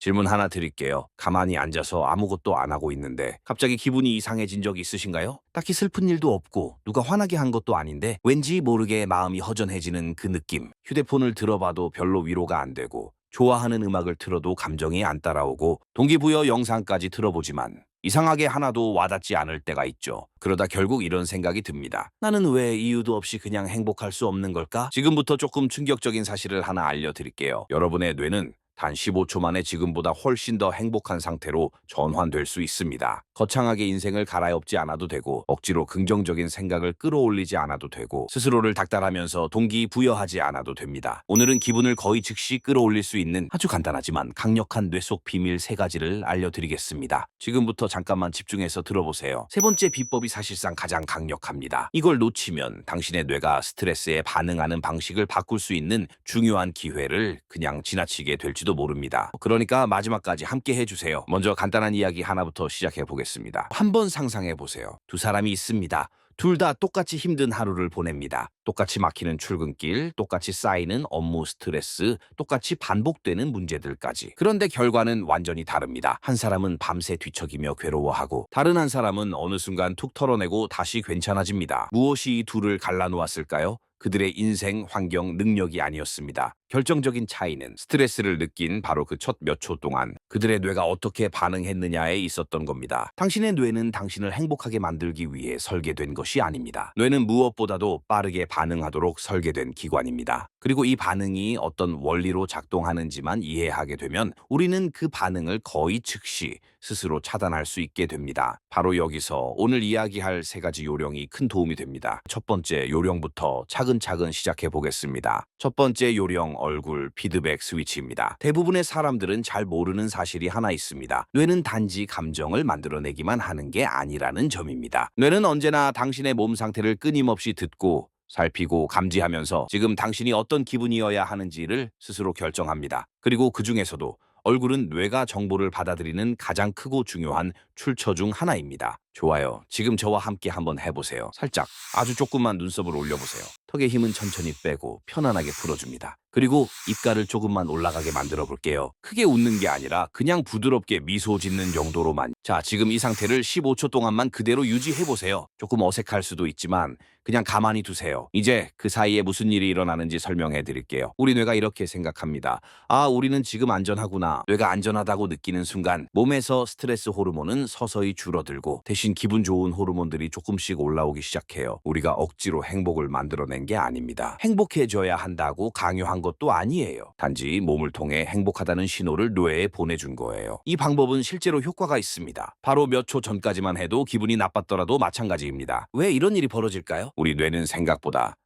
질문 하나 드릴게요. 가만히 앉아서 아무것도 안 하고 있는데 갑자기 기분이 이상해진 적 있으신가요? 딱히 슬픈 일도 없고 누가 화나게 한 것도 아닌데 왠지 모르게 마음이 허전해지는 그 느낌. 휴대폰을 들어봐도 별로 위로가 안 되고 좋아하는 음악을 틀어도 감정이 안 따라오고 동기부여 영상까지 틀어보지만 이상하게 하나도 와닿지 않을 때가 있죠. 그러다 결국 이런 생각이 듭니다. 나는 왜 이유도 없이 그냥 행복할 수 없는 걸까? 지금부터 조금 충격적인 사실을 하나 알려드릴게요. 여러분의 뇌는 단 15초 만에 지금보다 훨씬 더 행복한 상태로 전환될 수 있습니다. 거창하게 인생을 갈아엎지 않아도 되고 억지로 긍정적인 생각을 끌어올리지 않아도 되고 스스로를 닥달하면서 동기부여하지 않아도 됩니다. 오늘은 기분을 거의 즉시 끌어올릴 수 있는 아주 간단하지만 강력한 뇌 속 비밀 3가지를 알려드리겠습니다. 지금부터 잠깐만 집중해서 들어보세요. 세 번째 비법이 사실상 가장 강력합니다. 이걸 놓치면 당신의 뇌가 스트레스에 반응하는 방식을 바꿀 수 있는 중요한 기회를 그냥 지나치게 될지도 모릅니다. 그러니까 마지막까지 함께 해주세요. 먼저 간단한 이야기 하나부터 시작해 보겠습니다. 한번 상상해 보세요. 두 사람이 있습니다. 둘 다 똑같이 힘든 하루를 보냅니다. 똑같이 막히는 출근길, 똑같이 쌓이는 업무 스트레스, 똑같이 반복되는 문제들까지. 그런데 결과는 완전히 다릅니다. 한 사람은 밤새 뒤척이며 괴로워하고 다른 한 사람은 어느 순간 툭 털어내고 다시 괜찮아집니다. 무엇이 이 둘을 갈라놓았을까요? 그들의 인생, 환경, 능력이 아니었습니다. 결정적인 차이는 스트레스를 느낀 바로 그 첫 몇 초 동안 그들의 뇌가 어떻게 반응했느냐에 있었던 겁니다. 당신의 뇌는 당신을 행복하게 만들기 위해 설계된 것이 아닙니다. 뇌는 무엇보다도 빠르게 반응하도록 설계된 기관입니다. 그리고 이 반응이 어떤 원리로 작동하는지만 이해하게 되면 우리는 그 반응을 거의 즉시 스스로 차단할 수 있게 됩니다. 바로 여기서 오늘 이야기할 3가지 요령이 큰 도움이 됩니다. 첫 번째 요령부터 차근차근 시작해 보겠습니다. 첫 번째 요령, 얼굴 피드백 스위치입니다. 대부분의 사람들은 잘 모르는 사실이 하나 있습니다. 뇌는 단지 감정을 만들어내기만 하는 게 아니라는 점입니다. 뇌는 언제나 당신의 몸 상태를 끊임없이 듣고 살피고 감지하면서 지금 당신이 어떤 기분이어야 하는지를 스스로 결정합니다. 그리고 그 중에서도 얼굴은 뇌가 정보를 받아들이는 가장 크고 중요한 출처 중 하나입니다. 좋아요. 지금 저와 함께 한번 해보세요. 살짝, 아주 조금만 눈썹을 올려보세요. 턱의 힘은 천천히 빼고 편안하게 풀어줍니다. 그리고 입가를 조금만 올라가게 만들어 볼게요. 크게 웃는 게 아니라 그냥 부드럽게 미소 짓는 정도로만. 자, 지금 이 상태를 15초 동안만 그대로 유지해보세요. 조금 어색할 수도 있지만 그냥 가만히 두세요. 이제 그 사이에 무슨 일이 일어나는지 설명해 드릴게요. 우리 뇌가 이렇게 생각합니다. 아, 우리는 지금 안전하구나. 뇌가 안전하다고 느끼는 순간 몸에서 스트레스 호르몬은 서서히 줄어들고 대신 기분 좋은 호르몬들이 조금씩 올라오기 시작해요. 우리가 억지로 행복을 만들어낸 게 아닙니다. 행복해져야 한다고 강요한 것도 아니에요. 단지 몸을 통해 행복하다는 신호를 뇌에 보내준 거예요. 이 방법은 실제로 효과가 있습니다. 바로 몇 초 전까지만 해도 기분이 나빴더라도 마찬가지입니다. 왜 이런 일이 벌어질까요? 우리 뇌는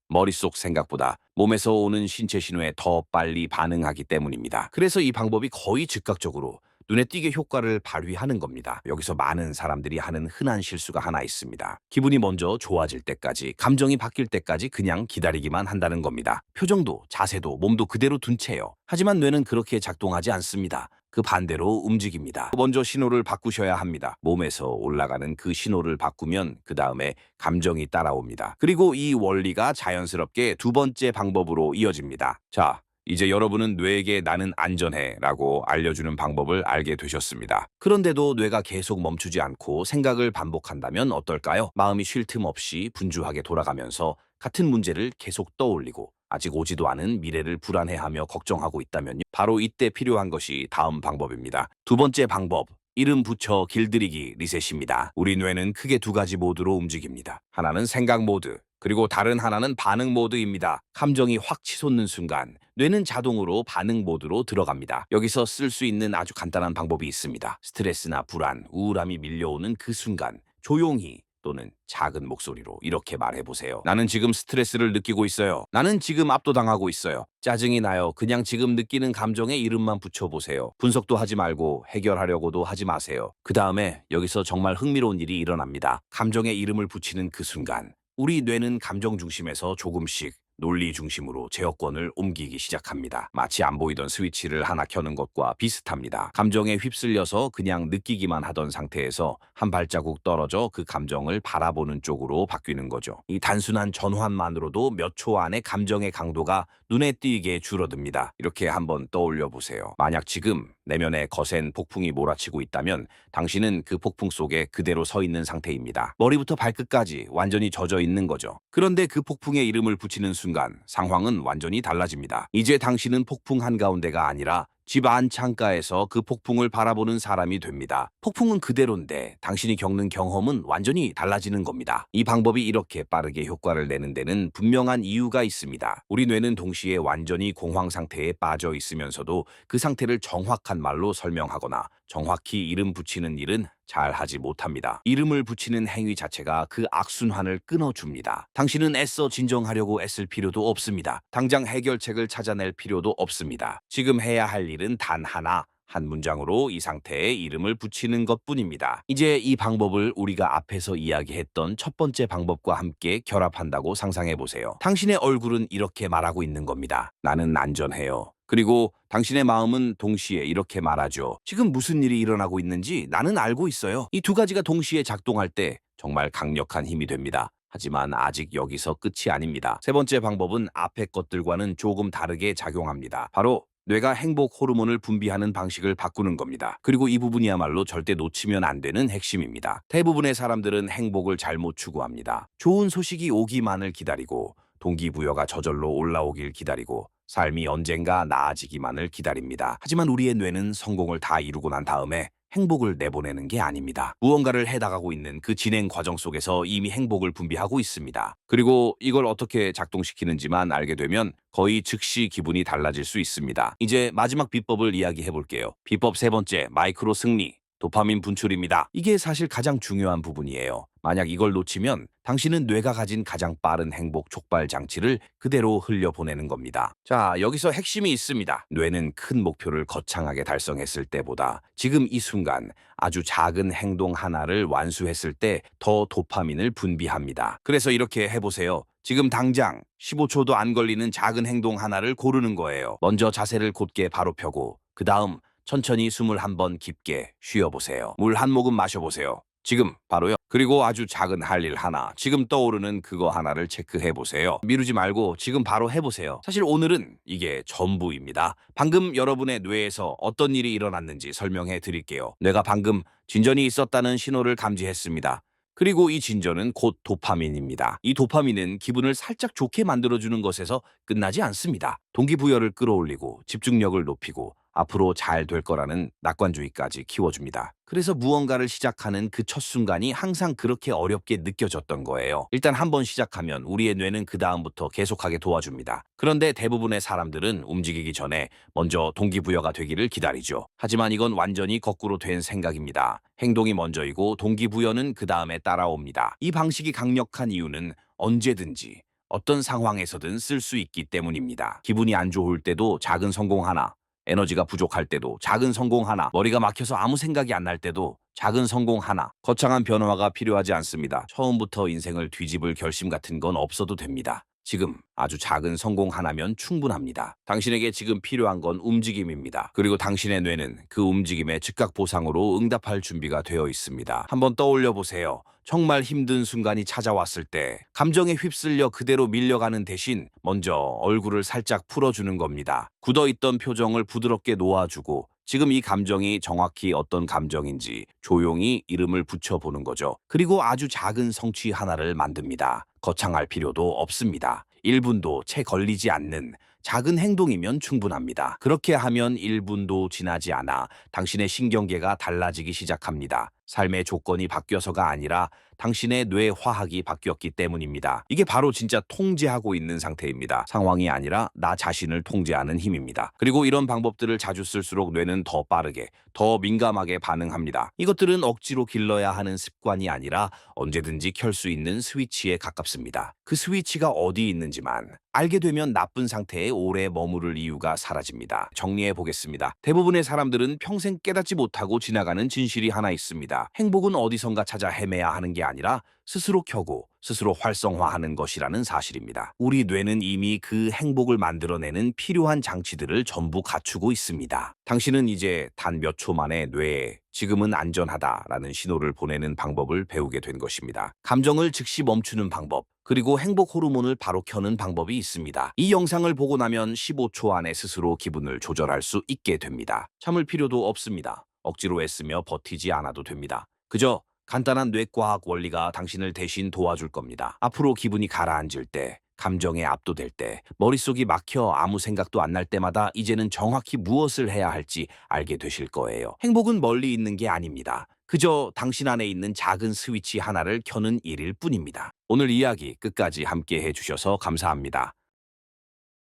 머릿속 생각보다 몸에서 오는 신체 신호에 더 빨리 반응하기 때문입니다. 그래서 이 방법이 거의 즉각적으로 눈에 띄게 효과를 발휘하는 겁니다. 여기서 많은 사람들이 하는 흔한 실수가 하나 있습니다. 기분이 먼저 좋아질 때까지, 감정이 바뀔 때까지 그냥 기다리기만 한다는 겁니다. 표정도, 자세도, 몸도 그대로 둔 채요. 하지만 뇌는 그렇게 작동하지 않습니다. 그 반대로 움직입니다. 먼저 신호를 바꾸셔야 합니다. 몸에서 올라가는 그 신호를 바꾸면 그 다음에 감정이 따라옵니다. 그리고 이 원리가 자연스럽게 두 번째 방법으로 이어집니다. 자, 이제 여러분은 뇌에게 나는 안전해 라고 알려주는 방법을 알게 되셨습니다. 그런데도 뇌가 계속 멈추지 않고 생각을 반복한다면 어떨까요? 마음이 쉴 틈 없이 분주하게 돌아가면서 같은 문제를 계속 떠올리고 아직 오지도 않은 미래를 불안해하며 걱정하고 있다면요. 바로 이때 필요한 것이 다음 방법입니다. 두 번째 방법, 이름 붙여 길들이기 리셋입니다. 우리 뇌는 크게 2가지 모드로 움직입니다. 하나는 생각 모드, 그리고 다른 하나는 반응 모드입니다. 감정이 확 치솟는 순간 뇌는 자동으로 반응 모드로 들어갑니다. 여기서 쓸 수 있는 아주 간단한 방법이 있습니다. 스트레스나 불안, 우울함이 밀려오는 그 순간 조용히 또는 작은 목소리로 이렇게 말해보세요. 나는 지금 스트레스를 느끼고 있어요. 나는 지금 압도당하고 있어요. 짜증이 나요. 그냥 지금 느끼는 감정에 이름만 붙여보세요. 분석도 하지 말고 해결하려고도 하지 마세요. 그 다음에 여기서 정말 흥미로운 일이 일어납니다. 감정에 이름을 붙이는 그 순간 우리 뇌는 감정 중심에서 조금씩 논리 중심으로 제어권을 옮기기 시작합니다. 마치 안 보이던 스위치를 하나 켜는 것과 비슷합니다. 감정에 휩쓸려서 그냥 느끼기만 하던 상태에서 한 발자국 떨어져 그 감정을 바라보는 쪽으로 바뀌는 거죠. 이 단순한 전환만으로도 몇 초 안에 감정의 강도가 눈에 띄게 줄어듭니다. 이렇게 한번 떠올려 보세요. 만약 지금 내면에 거센 폭풍이 몰아치고 있다면 당신은 그 폭풍 속에 그대로 서 있는 상태입니다. 머리부터 발끝까지 완전히 젖어 있는 거죠. 그런데 그 폭풍에 이름을 붙이는 순간 상황은 완전히 달라집니다. 이제 당신은 폭풍 한가운데가 아니라 집 안 창가에서 그 폭풍을 바라보는 사람이 됩니다. 폭풍은 그대로인데 당신이 겪는 경험은 완전히 달라지는 겁니다. 이 방법이 이렇게 빠르게 효과를 내는 데는 분명한 이유가 있습니다. 우리 뇌는 동시에 완전히 공황 상태에 빠져 있으면서도 그 상태를 정확한 말로 설명하거나 정확히 이름 붙이는 일은 잘 하지 못합니다. 이름을 붙이는 행위 자체가 그 악순환을 끊어줍니다. 당신은 애써 진정하려고 애쓸 필요도 없습니다. 당장 해결책을 찾아낼 필요도 없습니다. 지금 해야 할 일은 단 하나, 한 문장으로 이 상태에 이름을 붙이는 것뿐입니다. 이제 이 방법을 우리가 앞에서 이야기했던 첫 번째 방법과 함께 결합한다고 상상해 보세요. 당신의 얼굴은 이렇게 말하고 있는 겁니다. 나는 안전해요. 그리고 당신의 마음은 동시에 이렇게 말하죠. 지금 무슨 일이 일어나고 있는지 나는 알고 있어요. 이 두 가지가 동시에 작동할 때 정말 강력한 힘이 됩니다. 하지만 아직 여기서 끝이 아닙니다. 세 번째 방법은 앞의 것들과는 조금 다르게 작용합니다. 바로 뇌가 행복 호르몬을 분비하는 방식을 바꾸는 겁니다. 그리고 이 부분이야말로 절대 놓치면 안 되는 핵심입니다. 대부분의 사람들은 행복을 잘못 추구합니다. 좋은 소식이 오기만을 기다리고 동기부여가 저절로 올라오길 기다리고 삶이 언젠가 나아지기만을 기다립니다. 하지만 우리의 뇌는 성공을 다 이루고 난 다음에 행복을 내보내는 게 아닙니다. 무언가를 해나가고 있는 그 진행 과정 속에서 이미 행복을 분비하고 있습니다. 그리고 이걸 어떻게 작동시키는지만 알게 되면 거의 즉시 기분이 달라질 수 있습니다. 이제 마지막 비법을 이야기해 볼게요. 비법 세 번째, 마이크로 승리. 도파민 분출입니다. 이게 사실 가장 중요한 부분이에요. 만약 이걸 놓치면 당신은 뇌가 가진 가장 빠른 행복 촉발 장치를 그대로 흘려보내는 겁니다. 자, 여기서 핵심이 있습니다. 뇌는 큰 목표를 거창하게 달성했을 때보다 지금 이 순간 아주 작은 행동 하나를 완수했을 때 더 도파민을 분비합니다. 그래서 이렇게 해보세요. 지금 당장 15초도 안 걸리는 작은 행동 하나를 고르는 거예요. 먼저 자세를 곧게 바로 펴고 그 다음 천천히 숨을 한번 깊게 쉬어보세요. 물 한 모금 마셔보세요. 지금 바로요. 그리고 아주 작은 할 일 하나, 지금 떠오르는 그거 하나를 체크해보세요. 미루지 말고 지금 바로 해보세요. 사실 오늘은 이게 전부입니다. 방금 여러분의 뇌에서 어떤 일이 일어났는지 설명해 드릴게요. 뇌가 방금 진전이 있었다는 신호를 감지했습니다. 그리고 이 진전은 곧 도파민입니다. 이 도파민은 기분을 살짝 좋게 만들어주는 것에서 끝나지 않습니다. 동기부여를 끌어올리고 집중력을 높이고 앞으로 잘 될 거라는 낙관주의까지 키워줍니다. 그래서 무언가를 시작하는 그 첫 순간이 항상 그렇게 어렵게 느껴졌던 거예요. 일단 한번 시작하면 우리의 뇌는 그 다음부터 계속하게 도와줍니다. 그런데 대부분의 사람들은 움직이기 전에 먼저 동기부여가 되기를 기다리죠. 하지만 이건 완전히 거꾸로 된 생각입니다. 행동이 먼저이고 동기부여는 그 다음에 따라옵니다. 이 방식이 강력한 이유는 언제든지 어떤 상황에서든 쓸 수 있기 때문입니다. 기분이 안 좋을 때도 작은 성공 하나, 에너지가 부족할 때도 작은 성공 하나, 머리가 막혀서 아무 생각이 안 날 때도 작은 성공 하나, 거창한 변화가 필요하지 않습니다. 처음부터 인생을 뒤집을 결심 같은 건 없어도 됩니다. 지금 아주 작은 성공 하나면 충분합니다. 당신에게 지금 필요한 건 움직임입니다. 그리고 당신의 뇌는 그 움직임에 즉각 보상으로 응답할 준비가 되어 있습니다. 한번 떠올려 보세요. 정말 힘든 순간이 찾아왔을 때 감정에 휩쓸려 그대로 밀려가는 대신 먼저 얼굴을 살짝 풀어주는 겁니다. 굳어있던 표정을 부드럽게 놓아주고 지금 이 감정이 정확히 어떤 감정인지 조용히 이름을 붙여보는 거죠. 그리고 아주 작은 성취 하나를 만듭니다. 거창할 필요도 없습니다. 1분도 채 걸리지 않는 작은 행동이면 충분합니다. 그렇게 하면 1분도 지나지 않아 당신의 신경계가 달라지기 시작합니다. 삶의 조건이 바뀌어서가 아니라 당신의 뇌 화학이 바뀌었기 때문입니다. 이게 바로 진짜 통제하고 있는 상태입니다. 상황이 아니라 나 자신을 통제하는 힘입니다. 그리고 이런 방법들을 자주 쓸수록 뇌는 더 빠르게, 더 민감하게 반응합니다. 이것들은 억지로 길러야 하는 습관이 아니라 언제든지 켤 수 있는 스위치에 가깝습니다. 그 스위치가 어디 있는지만 알게 되면 나쁜 상태에 오래 머무를 이유가 사라집니다. 정리해 보겠습니다. 대부분의 사람들은 평생 깨닫지 못하고 지나가는 진실이 하나 있습니다. 것입니다. 행복은 어디선가 찾아 헤매야 하는 게 아니라 스스로 켜고 스스로 활성화하는 것이라는 사실입니다. 우리 뇌는 이미 그 행복을 만들어내는 필요한 장치들을 전부 갖추고 있습니다. 당신은 이제 단 몇 초 만에 뇌에 지금은 안전하다라는 신호를 보내는 방법을 배우게 된 것입니다. 감정을 즉시 멈추는 방법, 그리고 행복 호르몬을 바로 켜는 방법이 있습니다. 이 영상을 보고 나면 15초 안에 스스로 기분을 조절할 수 있게 됩니다. 참을 필요도 없습니다. 억지로 애쓰며 버티지 않아도 됩니다. 그저 간단한 뇌과학 원리가 당신을 대신 도와줄 겁니다. 앞으로 기분이 가라앉을 때, 감정에 압도될 때, 머릿속이 막혀 아무 생각도 안 날 때마다 이제는 정확히 무엇을 해야 할지 알게 되실 거예요. 행복은 멀리 있는 게 아닙니다. 그저 당신 안에 있는 작은 스위치 하나를 켜는 일일 뿐입니다. 오늘 이야기 끝까지 함께 해주셔서 감사합니다.